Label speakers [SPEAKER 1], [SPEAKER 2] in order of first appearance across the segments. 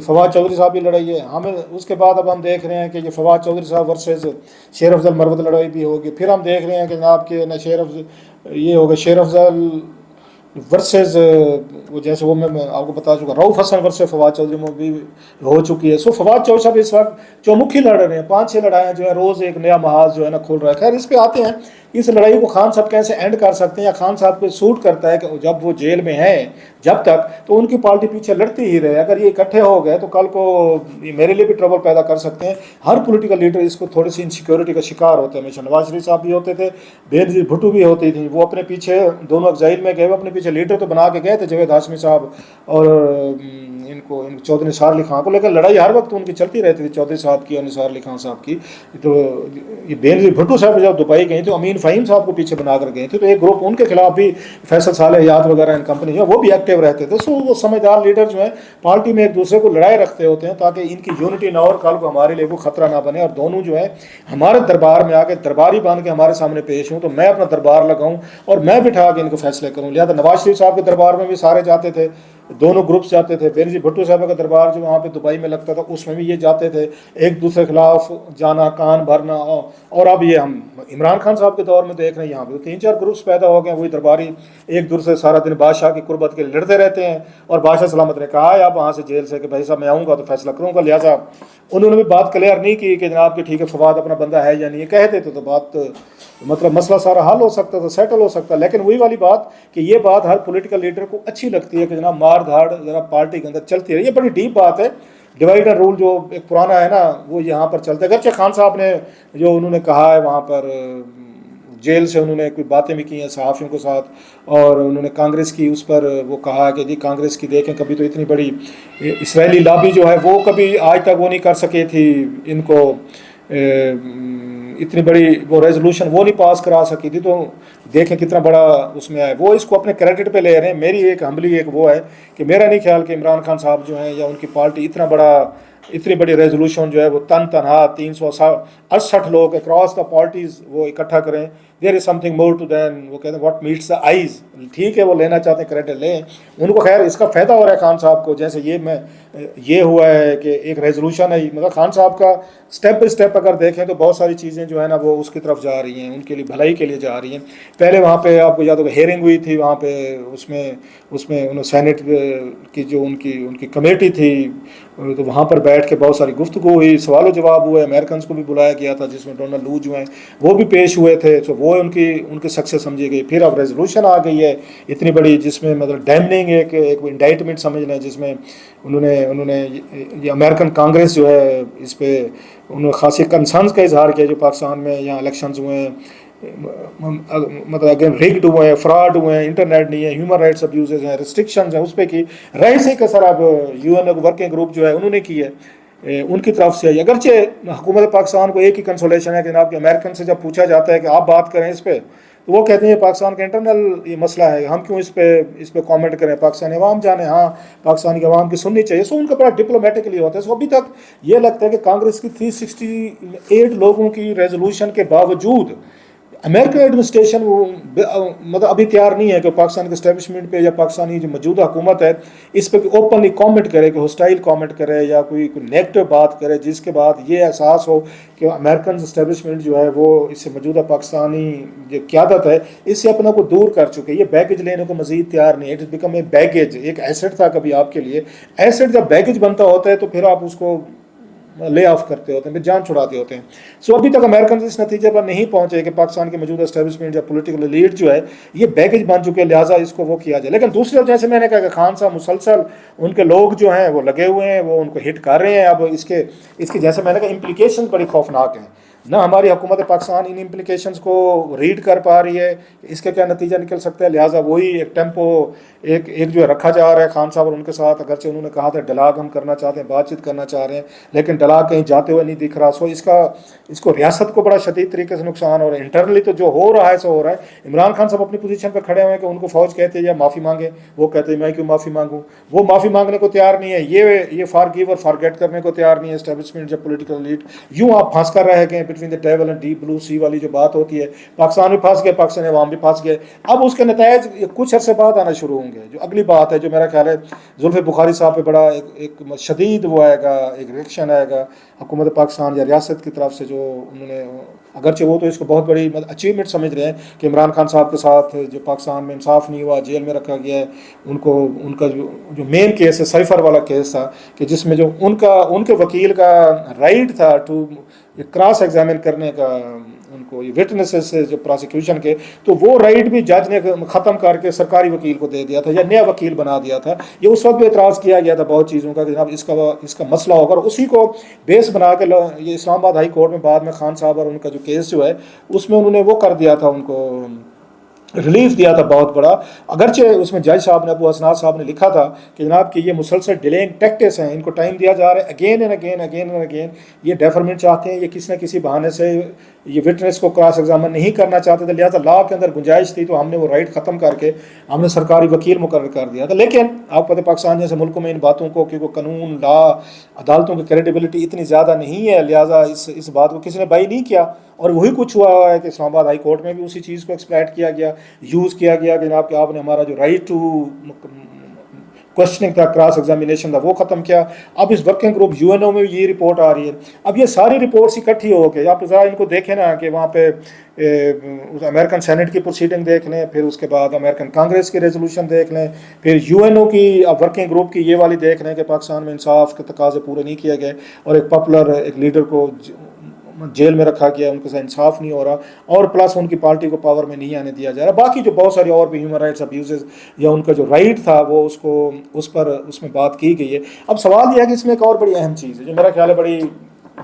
[SPEAKER 1] فواد چودھری صاحب کی لڑائی ہے. ہمیں اس کے بعد اب ہم دیکھ رہے ہیں کہ یہ فواد چودھری صاحب ورسز شیر افضل مروت لڑائی بھی ہوگی. پھر ہم دیکھ رہے ہیں کہ جناب کہ نہ یہ ہوگا شیر افضل ورسز وہ جیسے وہ میں آپ کو بتا چکا رؤف حسن ورسز فواد چودھری میں بھی ہو چکی ہے. سو فواد چودھری صاحب اس وقت چومکھی لڑ رہے ہیں. 5-6 لڑائیاں جو ہے روز ایک نیا محاذ جو ہے نا کھول رہا ہے. خیر اس پہ آتے ہیں اس لڑائی کو خان صاحب کیسے اینڈ کر سکتے ہیں, یا خان صاحب کو سوٹ کرتا ہے کہ جب وہ جیل میں ہیں جب تک تو ان کی پارٹی پیچھے لڑتی ہی رہے. اگر یہ اکٹھے ہو گئے تو کل کو یہ میرے لیے بھی ٹربل پیدا کر سکتے ہیں. ہر پولیٹیکل لیڈر اس کو تھوڑی سی انسیکیورٹی کا شکار ہوتے ہیں. ہمیشہ نواز شریف صاحب بھی ہوتے تھے, بینظیر بھٹو بھی ہوتی تھیں. وہ اپنے پیچھے دونوں ایگزائل میں گئے, وہ اپنے پیچھے لیڈر تو بنا کے گئے تھے جاوید ہاشمی صاحب اور ان چودھری نثار علی خان کو, لیکن لڑائی ہر وقت ان کی چلتی رہتی تھی چودھری صاحب کی اور نثار علی خان صاحب کی. تو یہ بینظیر بھٹو صاحب جب دبئی گئے تو امین فہیم صاحب کو پیچھے بنا کر گئے تھے, تو ایک گروپ ان کے خلاف بھی فیصل صالح یاد وغیرہ ان کمپنی جو وہ بھی ایکٹیو رہتے تھے. سو وہ سمجھدار لیڈر جو ہیں پارٹی میں ایک دوسرے کو لڑائے رکھتے ہوتے ہیں تاکہ ان کی یونٹی نہ اور کل کو ہمارے لیے وہ خطرہ نہ بنے, اور دونوں جو ہے ہمارے دربار میں آ کے درباری بن کے ہمارے سامنے پیش ہوں تو میں اپنا دربار لگاؤں اور میں بٹھا کے ان کو فیصلے کروں. لہٰذا نواز شریف صاحب کے دربار میں بھی سارے جاتے تھے, دونوں گروپس جاتے تھے. بینظیر بھٹو صاحب کا دربار جو وہاں پہ دبئی میں لگتا تھا اس میں بھی یہ جاتے تھے, ایک دوسرے کے خلاف جانا, کان بھرنا. اور اب یہ ہم عمران خان صاحب کے دور میں دیکھ رہے ہیں یہاں پہ 3-4 گروپس پیدا ہو گئے. وہی درباری ایک دوسرے سے سارا دن بادشاہ کی قربت کے لیے لڑتے رہتے ہیں, اور بادشاہ سلامت نے کہا ہے آپ وہاں سے جیل سے کہ بھائی صاحب میں آؤں گا تو فیصلہ کروں گا. لہٰذا انہوں نے بھی بات کلیئر نہیں کی کہ جناب کہ ٹھیک ہے فواد اپنا بندہ ہے یا نہیں. کہتے تو بات مطلب مسئلہ سارا حل ہو سکتا تھا, سیٹل ہو سکتا. لیکن وہی والی بات کہ یہ بات ہر پولیٹیکل لیڈر کو اچھی لگتی ہے کہ جناب مار دھاڑ ذرا پارٹی کے اندر چلتی رہی. یہ بڑی ڈیپ بات ہے. ڈیوائڈ اینڈ رول جو ایک پرانا ہے نا وہ یہاں پر چلتا ہے. اگرچہ خان صاحب نے جو انہوں نے کہا ہے وہاں پر جیل سے انہوں نے کوئی باتیں بھی کی ہیں صحافیوں کے ساتھ, اور انہوں نے کانگریس کی اس پر وہ کہا کہ جی کانگریس کی دیکھیں کبھی تو اتنی بڑی اسرائیلی لابی جو ہے وہ کبھی آج تک وہ نہیں کر سکی تھی, ان کو اتنی بڑی وہ ریزولوشن وہ نہیں پاس کرا سکی تھی. تو دیکھیں کتنا بڑا اس میں ہے. وہ اس کو اپنے کریڈٹ پہ لے رہے ہیں. میری ایک ہمبلی ایک وہ ہے کہ میرا نہیں خیال کہ عمران خان صاحب جو ہیں یا ان کی پارٹی اتنی بڑی ریزولوشن جو ہے وہ تنہا 368 لوگ اکراس دا پارٹیز وہ اکٹھا کریں. دیر از سم تھنگ مور ٹو دین وہ کہتے ہیں واٹ میٹس دا آئیز. ٹھیک ہے وہ لینا چاہتے ہیں کریڈٹ لیں, ان کو خیر اس کا فائدہ ہو رہا ہے خان صاحب کو. جیسے یہ ہوا ہے کہ ایک ریزولوشن ہے, مطلب خان صاحب کا سٹیپ بائی سٹیپ اگر دیکھیں تو بہت ساری چیزیں جو ہے نا وہ اس کی طرف جا رہی ہیں, ان کے لیے بھلائی کے لیے جا رہی ہیں. پہلے وہاں پہ آپ کو یاد ہوگا ہیئرنگ ہوئی تھی وہاں پہ, اس میں انہوں سینٹ کی جو ان کی کمیٹی تھی تو وہاں پر بیٹھ کے بہت ساری گفتگو ہوئی, سوال و جواب ہوئے. امریکنس کو بھی بلایا گیا تھا جس میں ڈونلڈ لو جو ہیں وہ بھی پیش ہوئے تھے. تو وہ ان کی سکسیس سمجھی گئی. پھر اب ریزولوشن آ گئی ہے اتنی بڑی جس میں مطلب ڈیمننگ ایک انڈائٹمنٹ سمجھ لیں, جس میں انہوں نے یہ امریکن کانگریس جو ہے اس پہ انہوں نے خاصی کنسرنس کا اظہار کیا جو پاکستان میں یہاں الیکشنز ہوئے ہیں مطلب اگین ریگڈ ہوئے ہیں, فراڈ ہوئے ہیں, انٹرنیٹ نہیں ہے, ہیومن رائٹس ابیوزز ہیں, ریسٹرکشنز ہیں اس پہ کی. رئیس کا سر اب یو این ورکنگ گروپ جو ہے انہوں نے کی ہے ان کی طرف سے. اگرچہ حکومت پاکستان کو ایک ہی کنسولیشن ہے کہ جناب کہ امریکن سے جب پوچھا جاتا ہے کہ آپ بات کریں اس پہ تو وہ کہتے ہیں پاکستان کا انٹرنل یہ مسئلہ ہے, ہم کیوں اس پہ کامنٹ کریں, پاکستانی عوام جانے, ہاں پاکستانی عوام کی سننی چاہیے. سو ان کا بڑا ڈپلومیٹکلی ہوتا ہے. سو ابھی تک یہ لگتا ہے کہ کانگریس کی 368 لوگوں کی ریزولوشن کے باوجود امریکن ایڈمنسٹریشن مطلب ابھی تیار نہیں ہے کہ پاکستان کے اسٹیبلشمنٹ پہ یا پاکستانی جو موجودہ حکومت ہے اس پہ اوپنلی کامنٹ کرے, کہ ہوسٹائل کامنٹ کرے یا کوئی نیگیٹو بات کرے, جس کے بعد یہ احساس ہو کہ امریکن اسٹیبلشمنٹ جو ہے وہ اس سے موجودہ پاکستانی جو قیادت ہے اس سے اپنا کو دور کر چکے. یہ بیگیج لینے کو مزید تیار نہیں ہے. It is become a baggage. ایک ایسٹ تھا کبھی آپ کے لیے, ایسٹ جب بیگیج بنتا ہوتا ہے تو پھر آپ اس کو لے آف کرتے ہوتے ہیں, پھر جان چھڑاتے ہوتے ہیں. سو ابھی تک امریکن اس نتیجے پر نہیں پہنچے کہ پاکستان کے موجودہ اسٹیبلشمنٹ یا پولیٹیکل لیڈ جو ہے یہ بیگیج بن چکے, لہٰذا اس کو وہ کیا جائے. لیکن دوسری طرف جیسے میں نے کہا کہ خان صاحب مسلسل ان کے لوگ جو ہیں وہ لگے ہوئے ہیں, وہ ان کو ہٹ کر رہے ہیں. اب اس کی جیسے میں نے کہا امپلیکیشن بڑی خوفناک ہیں. نہ ہماری حکومت پاکستان ان امپلیکیشنز کو ریڈ کر پا رہی ہے اس کا کیا نتیجہ نکل سکتا ہے. لہٰذا وہی ایک ٹیمپو ایک جو ہے رکھا جا رہا ہے خان صاحب اور ان کے ساتھ. اگرچہ انہوں نے کہا تھا ڈلاگ ہم کرنا چاہتے ہیں, بات چیت کرنا چاہ رہے ہیں, لیکن ڈلاگ کہیں جاتے ہوئے نہیں دکھ رہا. سو اس کو ریاست کو بڑا شدید طریقے سے نقصان ہو رہا ہے. انٹرنلی تو جو ہو رہا ہے سو ہو رہا ہے. عمران خان صاحب اپنی پوزیشن پہ کھڑے ہوئے ہیں کہ ان کو فوج کہتے ہیں یا معافی مانگے, وہ کہتے ہیں میں کیوں معافی مانگوں. وہ معافی مانگنے کو تیار نہیں ہے. یہ فار گیو اور فار گیٹ کرنے کو تیار نہیں ہے اسٹیبلشمنٹ یا پولیٹیکل لیڈ. یوں آپ پھنس کر رہ گئے between the devil and deep blue sea والی جو بات ہوتی ہے، پاکستان بھی پھنس گئے، پاکستانی عوام بھی پھنس گئے. اب اس کے نتائج کچھ عرصے بعد آنا شروع ہوں گے. جو اگلی بات ہے جو میرا خیال ہے زلفی بخاری صاحب پہ بڑا ایک شدید وہ آئے گا، ایک ریئیکشن آئے گا حکومت پاکستان یا ریاست کی طرف سے، جو انہوں نے اگرچہ وہ تو اس کو بہت بڑی اچیومنٹ سمجھ رہے ہیں کہ عمران خان صاحب کے ساتھ جو پاکستان میں انصاف نہیں ہوا، جیل میں رکھا گیا ہے ان کا جو مین کیس ہے سائفر والا کیس تھا، کہ جس میں جو ان کے وکیل کا رائٹ تھا ٹو کراس ایگزامن کرنے کا ان کو یہ وٹنسز سے جو پروسیکیوشن کے، تو وہ رائٹ بھی جج نے ختم کر کے سرکاری وکیل کو دے دیا تھا یا نیا وکیل بنا دیا تھا. یہ اس وقت بھی اعتراض کیا گیا تھا بہت چیزوں کا کہ جناب اس کا مسئلہ ہوگا، اور اسی کو بیس بنا کے یہ اسلام آباد ہائی کورٹ میں بعد میں خان صاحب اور ان کا جو کیس جو ہے اس میں انہوں نے وہ کر دیا تھا، ان کو ریلیف دیا تھا بہت بڑا. اگرچہ اس میں جج صاحب نے ابو حسنات صاحب نے لکھا تھا کہ جناب کہ یہ مسلسل ڈیلینگ ٹیکٹس ہیں، ان کو ٹائم دیا جا رہا ہے اگین اینڈ اگین. یہ ڈیفرمنٹ چاہتے ہیں، یہ کسی نہ کسی بہانے سے یہ وٹنس کو کراس ایگزامن نہیں کرنا چاہتے تھے، لہٰذا لا کے اندر گنجائش تھی تو ہم نے وہ رائٹ ختم کر کے ہم نے سرکاری وکیل مقرر کر دیا تھا. لیکن آپ پتہ پاکستان جیسے ملکوں میں ان باتوں کو کیونکہ قانون لا عدالتوں کی کریڈیبلٹی اتنی زیادہ نہیں ہے، لہٰذا اس بات کو کسی نے بائی نہیں کیا. اور وہی کچھ ہوا ہے کہ اسلام آباد ہائی کورٹ میں بھی اسی چیز کو ایکسپلائٹ کیا گیا، یوز کیا گیا کہ جناب کہ آپ نے ہمارا جو رائٹ ٹو کوشچننگ تھا، کراس ایگزامینیشن تھا، وہ ختم کیا. اب اس ورکنگ گروپ یو این او میں یہ رپورٹ آ رہی ہے. اب یہ ساری رپورٹس اکٹھی ہو کے آپ ذرا ان کو دیکھیں نا کہ وہاں پہ امریکن سینٹ کی پروسیڈنگ دیکھ لیں، پھر اس کے بعد امریکن کانگریس کی ریزولوشن دیکھ لیں، پھر یو این او کی ورکنگ گروپ کی یہ والی دیکھ لیں کہ پاکستان میں انصاف کے تقاضے پورے نہیں کیے گئے اور ایک پاپولر ایک لیڈر کو جیل میں رکھا گیا، ان کے ساتھ انصاف نہیں ہو رہا، اور پلس ان کی پارٹی کو پاور میں نہیں آنے دیا جا رہا. باقی جو بہت ساری اور بھی ہیومن رائٹس ابیوزز یا ان کا جو رائٹ تھا وہ اس میں بات کی گئی ہے. اب سوال یہ ہے کہ اس میں ایک اور بڑی اہم چیز ہے جو میرا خیال ہے بڑی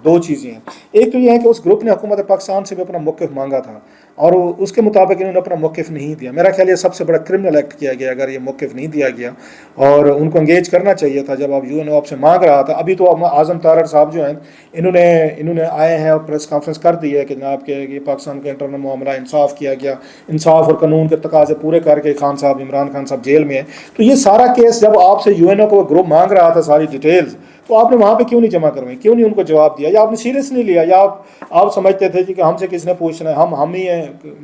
[SPEAKER 1] دو چیزیں ہیں. ایک تو یہ ہے کہ اس گروپ نے حکومت پاکستان سے بھی اپنا موقف مانگا تھا اور اس کے مطابق انہوں نے اپنا موقف نہیں دیا. میرا خیال یہ سب سے بڑا کرمنل ایکٹ کیا گیا اگر یہ موقف نہیں دیا گیا، اور ان کو انگیج کرنا چاہیے تھا جب آپ یو این او آپ سے مانگ رہا تھا. ابھی تو اعظم تارڑ صاحب جو ہیں انہوں نے آئے ہیں اور پریس کانفرنس کر دی ہے کہ جناب کہ یہ پاکستان کا انٹرنل معاملہ انصاف کیا گیا، انصاف اور قانون کے تقاضے پورے کر کے خان صاحب عمران خان صاحب جیل میں ہیں. تو یہ سارا کیس جب آپ سے یو این او کو گروپ مانگ رہا تھا ساری ڈیٹیلز، تو آپ نے وہاں پہ کیوں نہیں جمع کروائیں، کیوں نہیں ان کو جواب دیا، یا آپ نے سیریس نہیں لیا، یا آپ سمجھتے تھے کہ ہم سے کس نے پوچھنا ہے، ہم ہی ہیں،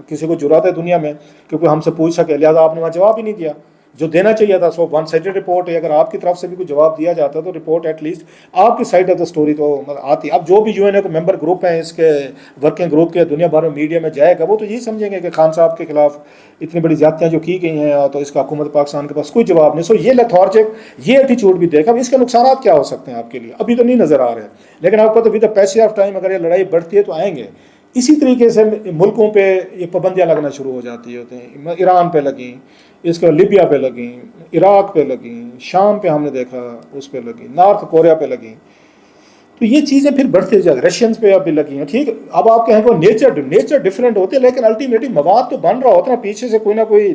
[SPEAKER 1] کسی کو جرات ہے دنیا میں کیونکہ ہم سے پوچھ سکے، لہٰذا آپ نے وہاں جواب ہی نہیں دیا جو دینا چاہیے تھا. سو ون سائڈڈ رپورٹ ہے، اگر آپ کی طرف سے بھی کوئی جواب دیا جاتا تو رپورٹ ایٹ لیسٹ آپ کی سائڈ آف دا اسٹوری تو آتی. اب جو بھی یو این اے کو ممبر گروپ ہیں اس کے ورکنگ گروپ کے دنیا بھر میں میڈیا میں جائے گا، وہ تو یہی سمجھیں گے کہ خان صاحب کے خلاف اتنی بڑی زیادتیاں جو کی گئی ہیں تو اس کا حکومت پاکستان کے پاس کوئی جواب نہیں. سو یہ لیتھارجک یہ ایٹیچیوڈ بھی دیکھا. اب اس کے نقصانات کیا ہو سکتے ہیں آپ کے لیے ابھی تو نہیں نظر آ رہے ہیں، لیکن آپ کو تو with the passage of time اگر یہ لڑائی بڑھتی ہے تو آئیں گے. اسی طریقے سے ملکوں پہ یہ پابندیاں لگنا شروع ہو جاتی ہوتے ہیں. ایران پہ لگیں، اس کے لیبیا پہ لگیں، عراق پہ لگیں، شام پہ ہم نے دیکھا اس پہ لگیں، نارتھ کوریا پہ لگیں. تو یہ چیزیں پھر بڑھتے جاتے، رشینز پہ اب بھی لگی ہیں. ٹھیک، اب آپ کہیں کہ نیچر ڈفرینٹ ہوتے ہیں، لیکن الٹیمیٹلی مواد تو بن رہا ہوتا ہے نا، پیچھے سے کوئی نہ کوئی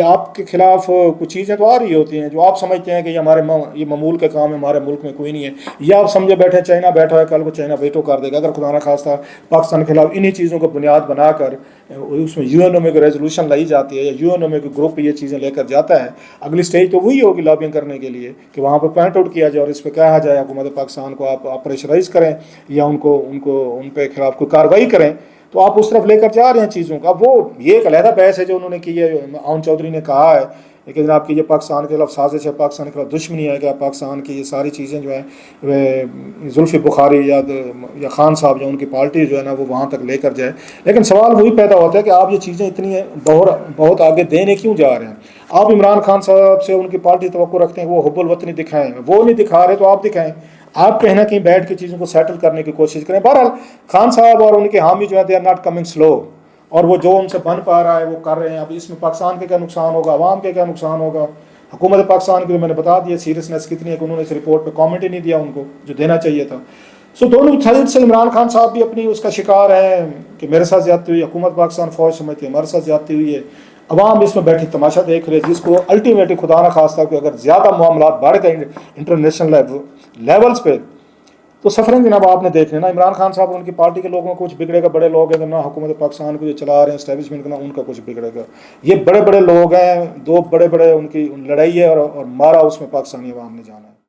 [SPEAKER 1] آپ کے خلاف کچھ چیزیں تو آ رہی ہوتی ہیں جو آپ سمجھتے ہیں کہ یہ معمول کا کام ہے، ہمارے ملک میں کوئی نہیں ہے، یا آپ سمجھے بیٹھے چائنا بیٹھا ہے، کل کو چائنا ویٹو کر دے گا. اگر خدا نہ خواستہ پاکستان کے خلاف انہی چیزوں کو بنیاد بنا کر اس میں یو این او میں کوئی ریزولوشن لائی جاتی ہے یا یو این او میں کوئی گروپ یہ چیزیں لے کر جاتا ہے، اگلی سٹیج تو وہی ہوگی لابنگ کرنے کے لیے کہ وہاں پہ پوائنٹ آؤٹ کیا جائے اور اس پہ کہا جائے حکومت پاکستان کو آپ پریشرائز کریں یا ان پہ خلاف کوئی کارروائی کریں. تو آپ اس طرف لے کر جا رہے ہیں چیزوں کا. وہ یہ ایک علیحدہ بحث ہے جو انہوں نے کی ہے. آون چودھری نے کہا ہے کہ جناب کہ یہ پاکستان کے خلاف سازش ہے، پاکستان کے خلاف دشمنی ہے، کہ پاکستان کی یہ ساری چیزیں جو ہیں زلفی بخاری یا خان صاحب یا ان کی پارٹی جو ہے نا وہ وہاں تک لے کر جائے. لیکن سوال وہی پیدا ہوتا ہے کہ آپ یہ چیزیں اتنی بہت آگے دینے کیوں جا رہے ہیں. آپ عمران خان صاحب سے ان کی پارٹی توقع رکھتے ہیں وہ حب الوطنی دکھائیں، وہ نہیں دکھا رہے تو آپ دکھائیں. آپ کہیں نہ کہیں بیٹھ کے چیزوں کو سیٹل کرنے کی کوشش کریں. بہرحال خان صاحب اور ان کے حامی جو ہے دے آر ناٹ کمنگ سلو، اور وہ جو ان سے بن پا رہا ہے وہ کر رہے ہیں. اب اس میں پاکستان کے کیا نقصان ہوگا، عوام کے کیا نقصان ہوگا. حکومت پاکستان کے میں نے بتا دیا سیریسنیس کتنی ہے کہ انہوں نے اس رپورٹ پہ کامنٹ ہی نہیں دیا ان کو جو دینا چاہیے تھا. سو دونوں سائڈ سے عمران خان صاحب بھی اپنی اس کا شکار ہے کہ میرے ساتھ زیادتی ہوئی، حکومت پاکستان فوج سمجھتی ہے ہمارے ساتھ زیادتی ہوئی ہے، عوام اس میں بیٹھی تماشا دیکھ رہے، جس کو الٹیمیٹلی خدا نہ خواستہ کہ اگر زیادہ معاملات بڑھ گئے انٹرنیشنل لیولز پہ تو سفرنگ جناب آپ نے دیکھ لینا. عمران خان صاحب ان کی پارٹی کے لوگوں کو کچھ بگڑے گا، بڑے لوگ ہیں نہ حکومت پاکستان کو جو چلا رہے ہیں اسٹیبلشمنٹ کا، نہ ان کا کچھ بگڑے گا. یہ بڑے بڑے لوگ ہیں، دو بڑے ان کی لڑائی ہے اور مارا اس میں پاکستانی عوام نے جانا ہے.